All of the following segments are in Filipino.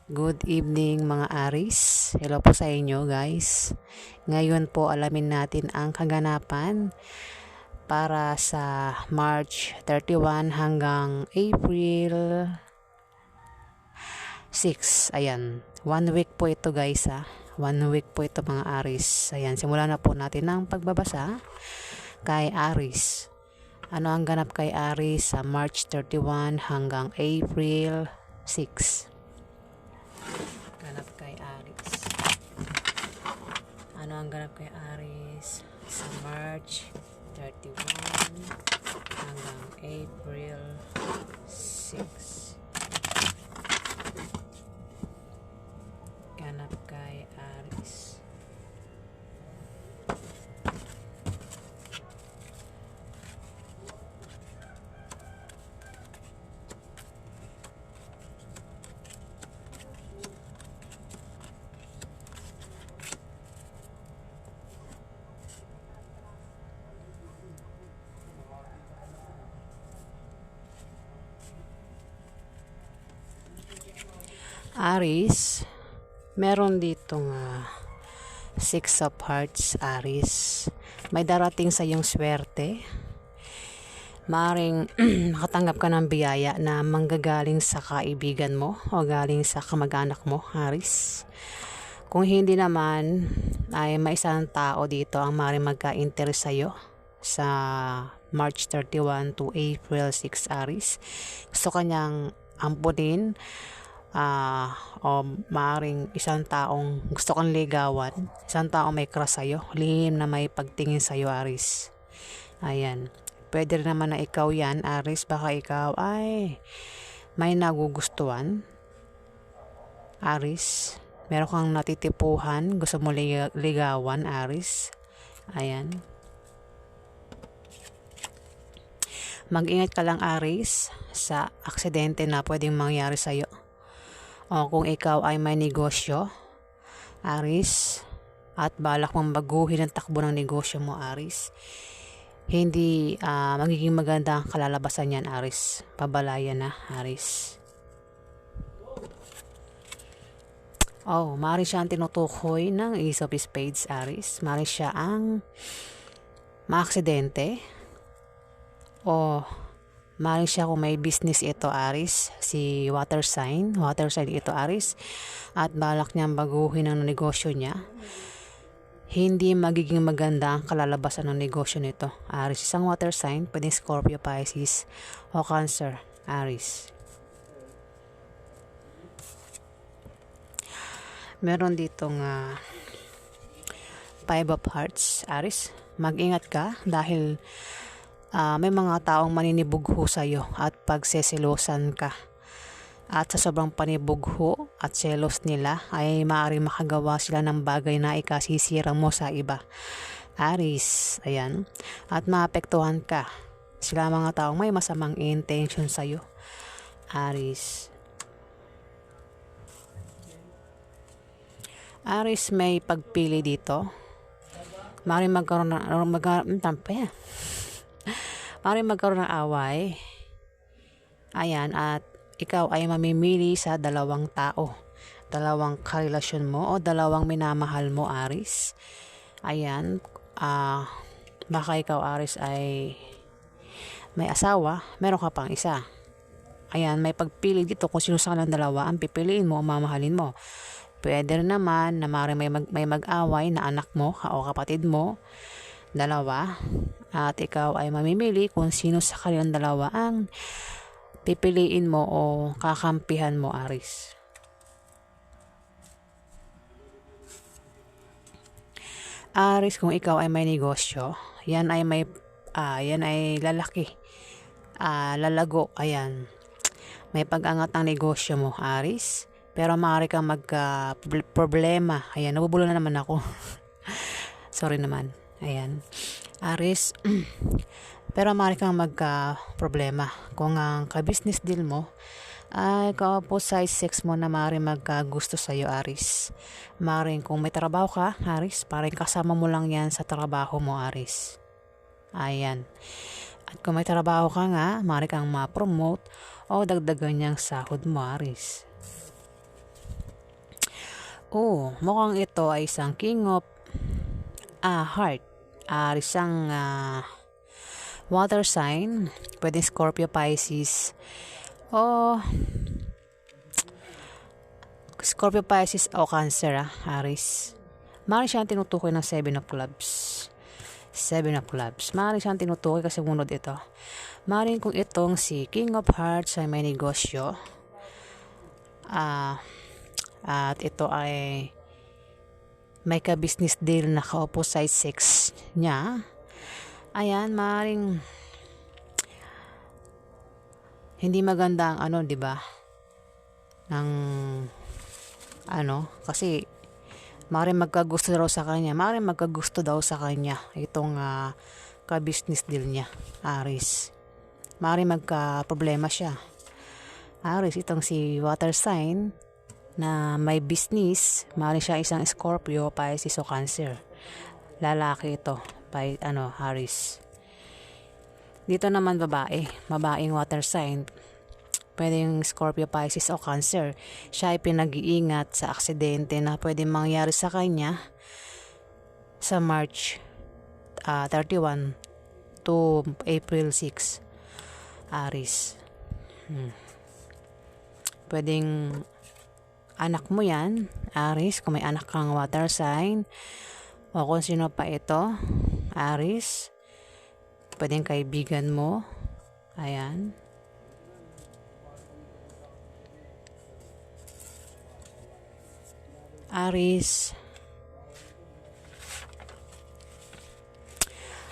Good evening mga Aris. Hello po sa inyo guys. Ngayon po alamin natin ang kaganapan para sa March 31 hanggang April 6. Ayan. 1 week po ito guys ha. 1 week po ito mga Aris. Ayan. Simulan na po natin ang pagbabasa kay Aris. Ano ang ganap kay Aris sa March 31 hanggang April 6? Ganap kay Aris. Ano ang ganap kay Aris sa March 31 hanggang April 6? Ganap kay Aris. Aris, meron ditong 6 of Hearts, Aris. May darating sa iyong swerte. Maaring makatanggap ka ng biyaya na manggagaling sa kaibigan mo o galing sa kamag-anak mo, Aris. Kung hindi naman, ay may isang tao dito ang maaring magka-interest sa iyo sa March 31 to April 6, Aris. Gusto kanyang ampunin o maaaring isang taong gusto kang ligawan, isang taong may crush sa'yo, lihim na may pagtingin sa'yo, Aris. Ayan, pwede rin naman na ikaw yan, Aris. Baka ikaw ay may nagugustuhan, Aris. Meron kang natitipuhan, gusto mo ligawan, Aris. Ayan, mag-ingat ka lang, Aris, sa aksidente na pwedeng mangyari sa'yo. O kung ikaw ay may negosyo, Aris, at balak mong baguhin ang takbo ng negosyo mo, Aris, hindi magiging maganda ang kalalabasan yan, Aris. Pabalayan na, Aris. Maaari siya ang tinutukoy ng Ace of Spades, Aris. Maaari siya ang maaksidente o maaari siya kung may business ito, Aris, si water sign ito, Aris, at balak niyang baguhin ang negosyo niya. Hindi magiging maganda ang kalalabasan ng negosyo nito, Aris. Isang water sign, pwedeng Scorpio, Pisces o Cancer, Aris. Meron ditong 5 of Hearts, Aris. Mag-ingat ka dahil may mga taong maninibugho sa iyo at pagseselosan ka. At sa sobrang panibugho at selos nila ay maaaring makagawa sila ng bagay na ikasisira mo sa iba, Aris. Ayan. At maapektuhan ka. Sila mga taong may masamang intention sa iyo, Aris. Aris, may pagpili dito. Maaaring magkaroon ng away. Ayan, at ikaw ay mamimili sa dalawang tao, dalawang karelasyon mo o dalawang minamahal mo, Aris. Ayan, baka ikaw, Aris, ay may asawa, meron ka pang isa. Ayan, may pagpili dito kung sino sa kanilang dalawa ang pipiliin mo o mamahalin mo. Pwede rin naman na may mag-away na anak mo o kapatid mo, dalawa, at ikaw ay mamimili kung sino sa kanilang dalawa ang pipiliin mo o kakampihan mo, Aris. Aris, kung ikaw ay may negosyo, yan ay lalaki, lalago. Ayan, may pag-angat ang negosyo mo, Aris, pero maaari kang problema. Ayan, nabubulo na naman ako. Sorry naman. Ayan, Aris, pero maaari kang problema kung ang ka-business deal mo ay ka-opposite sex mo na maaari magkagusto sa iyo, Aris. Maaari kung may trabaho ka, Aris, parang kasama mo lang yan sa trabaho mo, Aris. Ayan. At kung may trabaho ka nga, maaari kang ma-promote o dagdagan niyang sahod mo, Aris. Oh, mukhang ito ay isang King of Heart. Isang water sign. Pwedeng Scorpio, Pisces. O Scorpio, Pisces o Cancer, Aries. Maaari siyang tinutukoy ng Seven of Clubs. Seven of Clubs. Maaari siyang tinutukoy kasi munod ito. Maaari kung itong si King of Hearts ay may negosyo. At ito ay may ka-business deal na ka-opposite sex niya. Ayan, maaaring hindi maganda ang di ba? Ng kasi maaaring magkagusto daw sa kanya. Maaaring magkagusto daw sa kanya itong ka-business deal niya, Aries. Maaaring magka-problema siya. Aries, itong si water sign na may business, maaaring siya isang Scorpio, Pisces o Cancer. Lalaki ito, Aries. Dito naman babaeng water sign, pwedeng Scorpio, Pisces o Cancer. Siya ay pinag-iingat sa aksidente na pwedeng mangyari sa kanya sa March 31 to April 6, Aries. Pwedeng anak mo yan, Aries, kung may anak kang water sign, o kung sino pa ito, Aries. Pwedeng kaibigan mo. Ayan. Aries.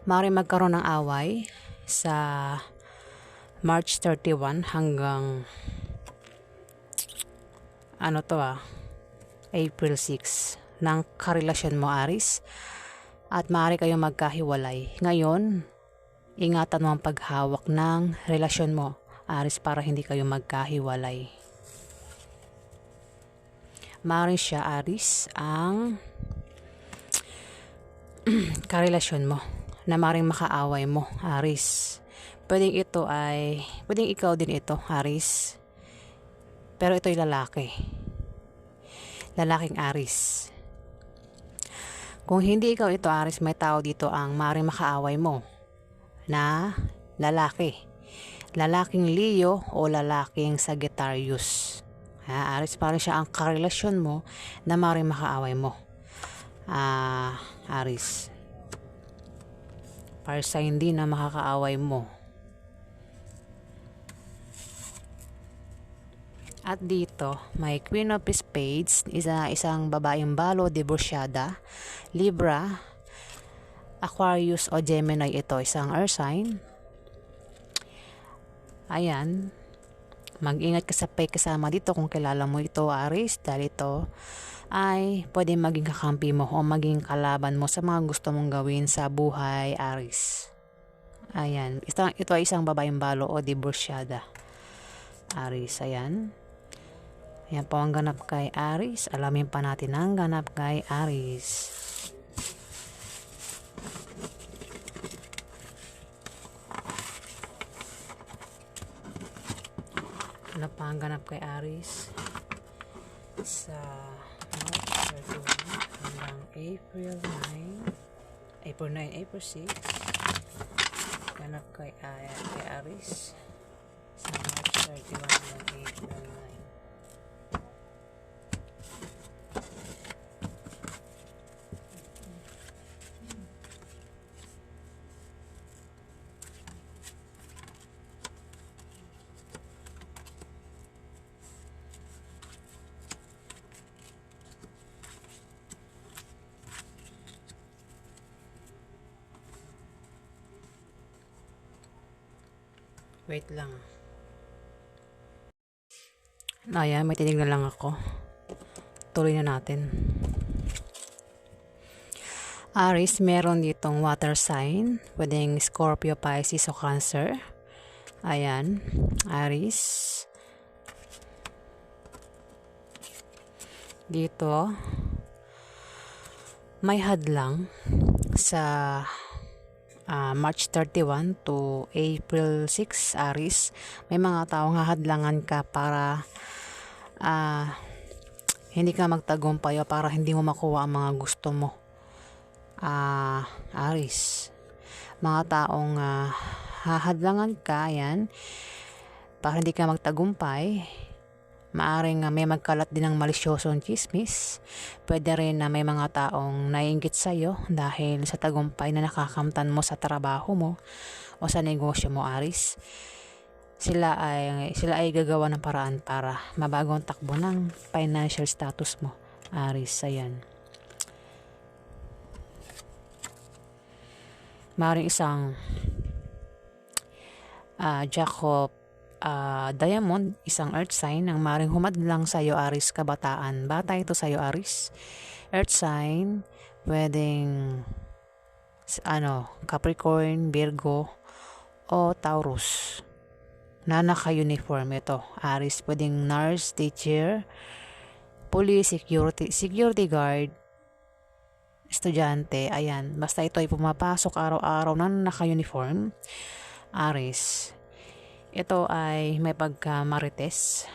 Maaaring magkaroon ng away sa March 31 hanggang April 6 ng karelasyon mo, Aries. At maaari kayong magkahiwalay. Ngayon, ingatan mo ang paghawak ng relasyon mo, Aries, para hindi kayo magkahiwalay. Maaari siya, Aries, ang karelasyon mo na maaaring makaaway mo, Aries. Pwedeng ikaw din ito, Aries. Pero ito'y lalaki. Lalaking Aries. Kung hindi ikaw ito, Aries, may tao dito ang maaaring makaaway mo na lalaki. Lalaking Leo o lalaking Sagittarius. Aries, parang siya ang karelasyon mo na maaaring makaaway mo. Aries. Para sa hindi na makakaaway mo. At dito, may Queen of Spades, isang babaeng balo, divorsyada, Libra, Aquarius o Gemini ito, isang earth sign. Ayan, mag-ingat ka sa kasama dito kung kilala mo ito, Aries, dahil ito ay pwede maging kakampi mo o maging kalaban mo sa mga gusto mong gawin sa buhay, Aries. Ayan, ito ay isang babaeng balo o divorsyada, Aries. Ayan. Yan po ang ganap kay Aries. Alamin pa natin ang ganap kay Aries. Ano pa ang ganap kay Aries sa March 31 hanggang April 9, April 6. Ganap kay Aries sa March 31 hanggang April 9. Wait lang. Ayan, may tinignan lang ako. Tuloy na natin. Aries, meron ditong water sign. Pwedeng Scorpio, Pisces o Cancer. Ayan, Aries. Dito, may hadlang sa March 31 to April 6, Aries. May mga taong hahadlangan ka para hindi ka magtagumpay o para hindi mo makuha ang mga gusto mo. Aris, mga taong hahadlangan ka, yan, para hindi ka magtagumpay. Maaring may magkalat din ng malisyosong chismis. Pwede rin na may mga taong naiinggit sa'yo dahil sa tagumpay na nakakamtan mo sa trabaho mo o sa negosyo mo, Aris. Sila ay gagawa ng paraan para mabago ang takbo ng financial status mo, Aris. Ayan. Maaring isang Jacob Diamond, isang earth sign ang maring humadlang sa iyo, Aris, kabataan. Bata ito sa iyo, Aris. Earth sign, pwedeng Capricorn, Virgo, o Taurus. Na naka-uniform ito, Aris. Pwedeng nurse, teacher, police, security guard, estudyante. Ayan, basta ito ay pumapasok araw-araw na naka-uniform, Aris. Ito ay may pagka-marites.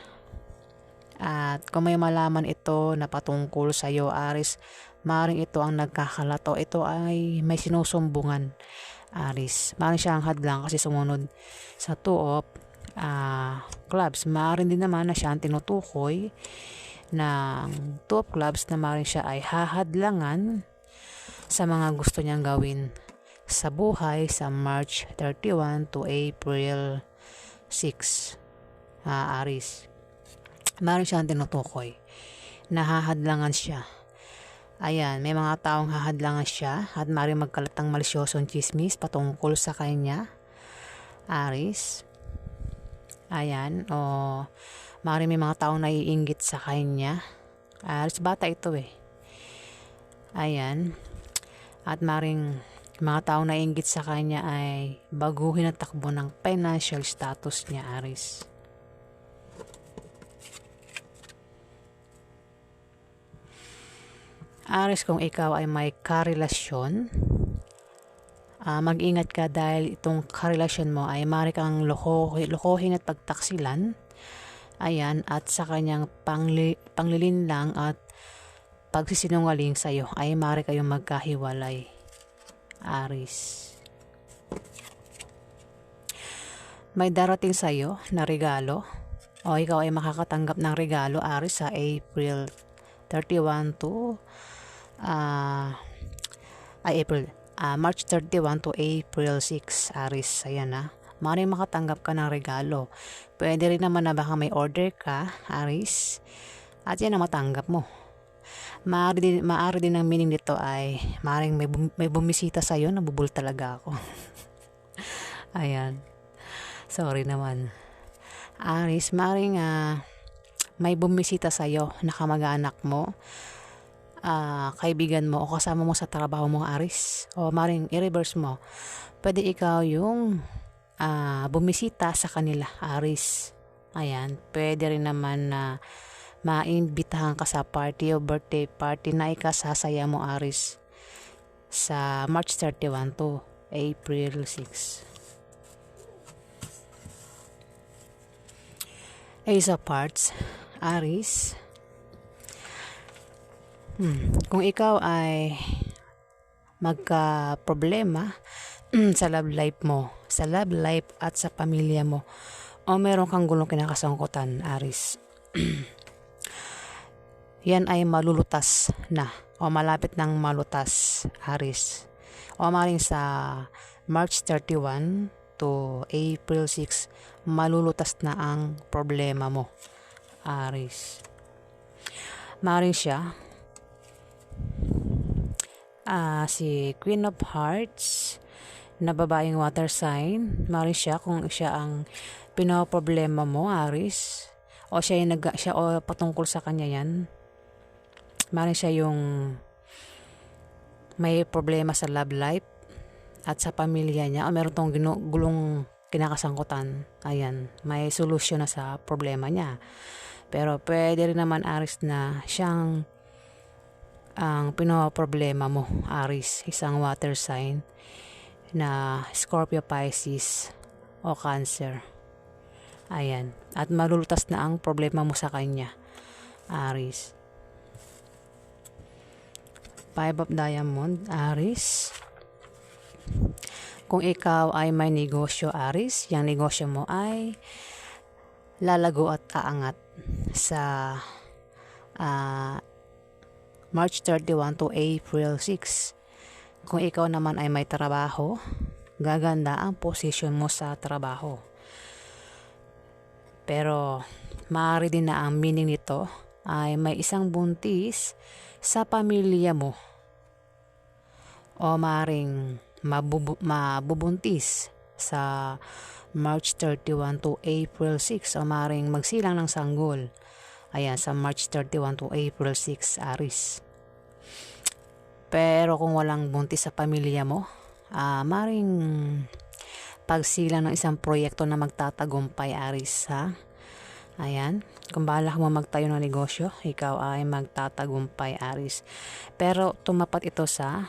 At kung may malaman ito na patungkol sa iyo, Aris, maring ito ang nagkakalato. Ito ay may sinusumbungan, Aris. Maring siya ang hadlang kasi sumunod sa two of clubs. Maring din naman na siya ang tinutukoy ng two of clubs na maring siya ay hahadlangan sa mga gusto niyang gawin sa buhay sa March 31 to April 6, Aris. Maring siya ang tinutukoy. Nahahadlangan siya. Ayan, may mga taong hahadlangan siya at maring magkalat ng malisyosong chismis patungkol sa kanya, Aris. Ayan, maring may mga taong naiinggit sa kanya. Aris, bata ito eh. Ayan. At maring mga taong naiinggit sa kanya ay baguhin ang takbo ng financial status niya, Aris. Aris, kung ikaw ay may karelasyon, mag-ingat ka dahil itong karelasyon mo ay maaari kang lokohin at pagtaksilan. Ayan, at sa kanyang panglilinlang at pagsisinungaling sa iyo ay maaari kayong magkahiwalay, Aris. May darating sa iyo na regalo o ikaw ay makakatanggap ng regalo, Aris, sa April 31 to March 31 to April 6, Aris. Ayan na. Maaaring makatanggap ka ng regalo. Pwede rin naman na baka may order ka, Aris, at yan ang matanggap mo. Maaari din ang meaning nito ay maaaring may bumisita sa iyo. Nabubul talaga ako. Ayan. Sorry naman. Aris, maaaring may bumisita sa iyo na kamag-anak mo, kaibigan mo o kasama mo sa trabaho mo, Aris. O maaaring i-reverse mo. Pwede ikaw yung bumisita sa kanila, Aris. Ayan. Pwede rin naman na maimbitahan ka sa party o birthday party na ikasasaya mo, Aris, sa March 31 to April 6. Ace of Hearts, Aris. Kung ikaw ay magka-problema sa love life mo, sa love life at sa pamilya mo, o meron kang gulong kinakasangkutan, Aris, yan ay malulutas na o malapit ng malutas, Aris. O maring sa March 31 to April 6, malulutas na ang problema mo, Aris. Maring siya si Queen of Hearts na babaeng water sign. Maring siya kung siya ang pinoproblema mo, Aris, o siya o patungkol sa kanya yan. Maring siya yung may problema sa love life at sa pamilya niya o meron tong gulong kinakasangkutan. Ayan, may solusyon na sa problema niya. Pero pwede rin naman, Aris, na siyang ang pinoproblema mo, Aris, isang water sign na Scorpio, Pisces o Cancer. Ayan, at malulutas na ang problema mo sa kanya, Aris. Five of Diamond, Aries. Kung ikaw ay may negosyo, Aries, yung negosyo mo ay lalago at aangat sa March 31 to April 6. Kung ikaw naman ay may trabaho, gaganda ang posisyon mo sa trabaho. Pero maaari din na ang meaning nito ay may isang buntis sa pamilya mo o maaaring mabubuntis sa March 31 to April 6 o maaaring magsilang ng sanggol. Ayan, sa March 31 to April 6, Aries. Pero kung walang buntis sa pamilya mo, maaaring pagsilang ng isang proyekto na magtatagumpay, Aries, ha? Ayan, kung balak mo magtayo ng negosyo, ikaw ay magtatagumpay, Aries. Pero tumapat ito sa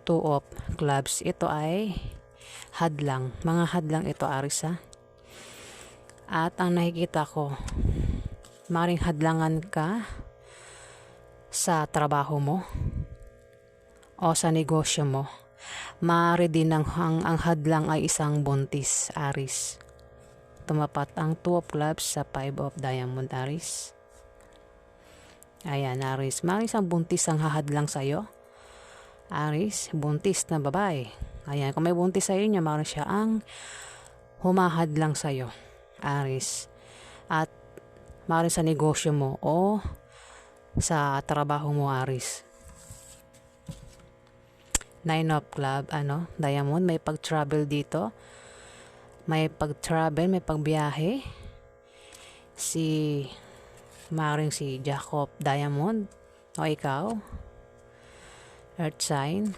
Two of Clubs. Ito ay hadlang. Mga hadlang ito, Aries, ha? At ang nakikita ko, maring hadlangan ka sa trabaho mo o sa negosyo mo. Maaari din ang hadlang ay isang buntis, Aries. Tumapat ang Two of Clubs sa Five of Diamond, Aries. Ayan, Aries. Maaaring isang buntis ang hahadlang sa'yo. Aries, buntis na babae. Ayan, kung may buntis sa inyo, maaaring siya ang humahadlang sa'yo, Aries. At maaaring sa negosyo mo o sa trabaho mo, Aries. Nine of Club, Diamond, may pag-travel dito. May pag-travel, may pagbiyahe. Maaaring si Jacob Diamond o ikaw, Earth sign.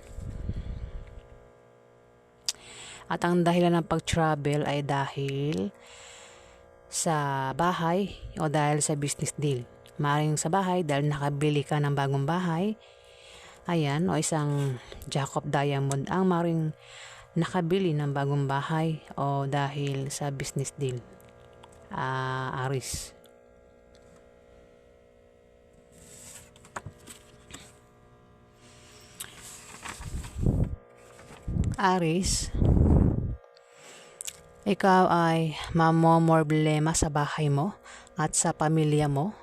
At ang dahilan ng pag-travel ay dahil sa bahay o dahil sa business deal. Maaaring sa bahay dahil nakabili ka ng bagong bahay. Ayan, o isang Jacob Diamond ang maaaring nakabili ng bagong bahay o dahil sa business deal, Aries. Aries, ikaw ay mamomroblema sa bahay mo at sa pamilya mo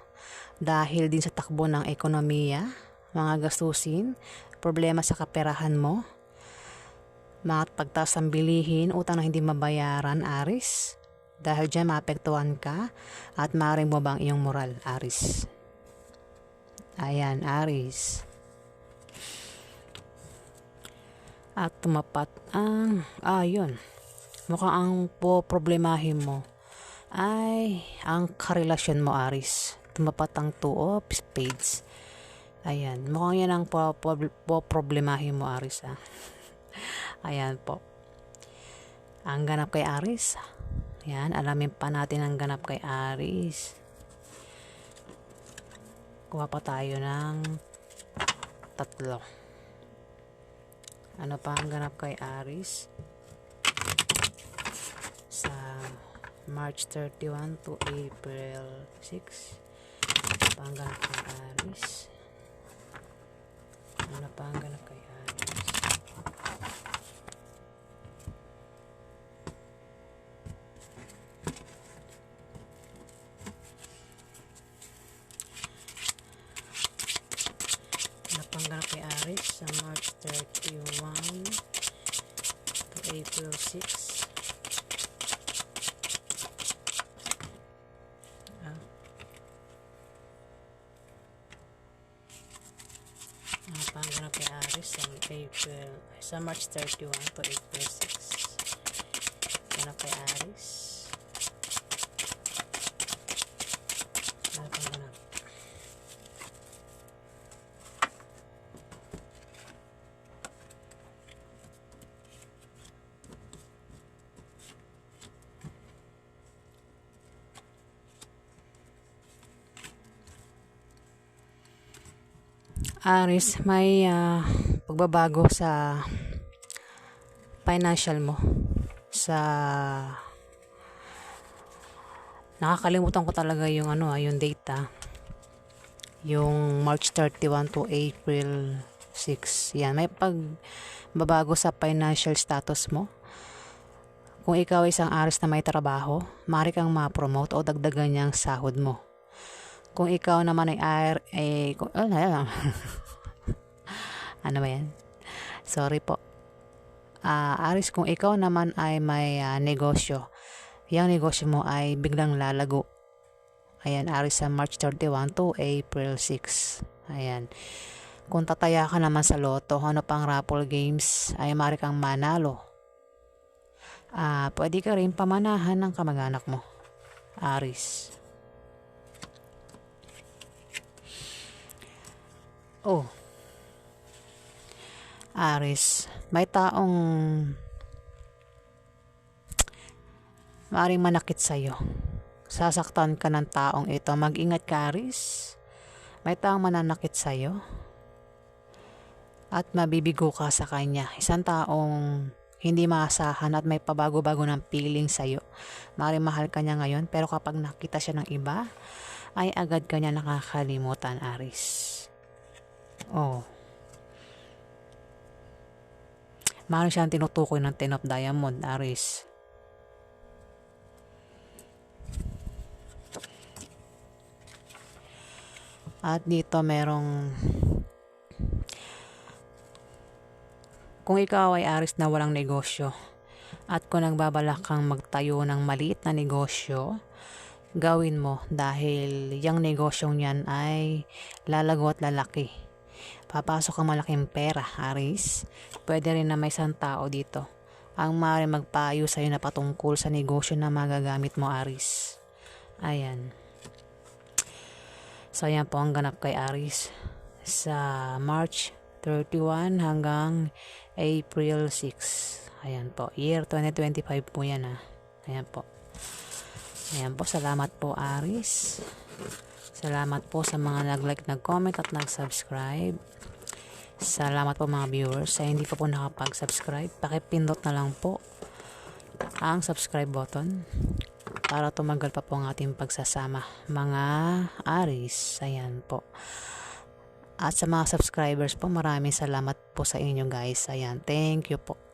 dahil din sa takbo ng ekonomiya, mga gastusin, problema sa kaperahan mo, mga pagtaas ng bilihin, utang na hindi mabayaran, Aries. Dahil dyan maapektuhan ka at maaaring mo bang iyong moral, Aries. Ayan, Aries. At tumapat ang, yun. Mukhang ang problemahin mo ay ang karelasyon mo, Aries. Tumapat ang Two of Spades. Ayan, mukhang yan ang problemahin mo, Aries, ha. Ayan po. Ang ganap kay Aries. Ayan, alamin pa natin ang ganap kay Aries. Kuha pa tayo ng 3. Ano pa ang ganap kay Aries sa March 31 to April 6? Ano pa ang ganap kay Aries? Ano pa ang ganap kay Aries? Napangganap kay Aries sa March 31 to April 6. Napangganap kay Aries sa March 31 to April 6. Ganap kay Aries. Napangganap. Aries, may pagbabago sa financial mo. Nakakalimutan ko talaga yung data. Yung March 31 to April 6. Yan, may pagbabago sa financial status mo. Kung ikaw ay isang Aries na may trabaho, maaari kang ma-promote o dagdagan niyang sahod mo. Kung ikaw naman ano ba yan? Sorry po. Aries, kung ikaw naman ay may negosyo, yung negosyo mo ay biglang lalago. Ayan, Aries sa March 31 to April 6. Ayan. Kung tataya ka naman sa loto, ano pang raffle games, ay maaari kang manalo. Pwede ka rin pamanahan ng kamag-anak mo, Aries. Oh, Aries, may taong maaaring manakit sa'yo. Sasaktan ka ng taong ito. Mag-ingat ka, Aries. May taong mananakit sa'yo at mabibigo ka sa kanya. Isang taong hindi maasahan at may pabago-bago ng feeling sa'yo. Maaaring mahal ka niya ngayon, pero kapag nakita siya ng iba, ay agad ka niya nakakalimutan, Aries. Oh. Maaaring siyang tinutukoy ng 10 of diamond, Aries. At dito kung ikaw ay Aries na walang negosyo at kung nagbabalak kang magtayo ng maliit na negosyo, gawin mo dahil yung negosyong yan ay lalago at lalaki. Papasok ang malaking pera, Aries. Pwede rin na may isang tao dito ang maaaring magpayo sa'yo na patungkol sa negosyo na magagamit mo, Aries. Ayan. So, yan po ang ganap kay Aries sa March 31 hanggang April 6. Ayan po. Year 2025 po yan Ayan po. Ayan po. Salamat po, Aries. Salamat po sa mga nag-like, nag-comment at nag-subscribe. Salamat po mga viewers. Sa hindi pa po nakapag-subscribe, pakipindot na lang po ang subscribe button para tumagal pa po ang ating pagsasama, mga Aries. Ayan po. At sa mga subscribers po, maraming salamat po sa inyo guys. Ayan, thank you po.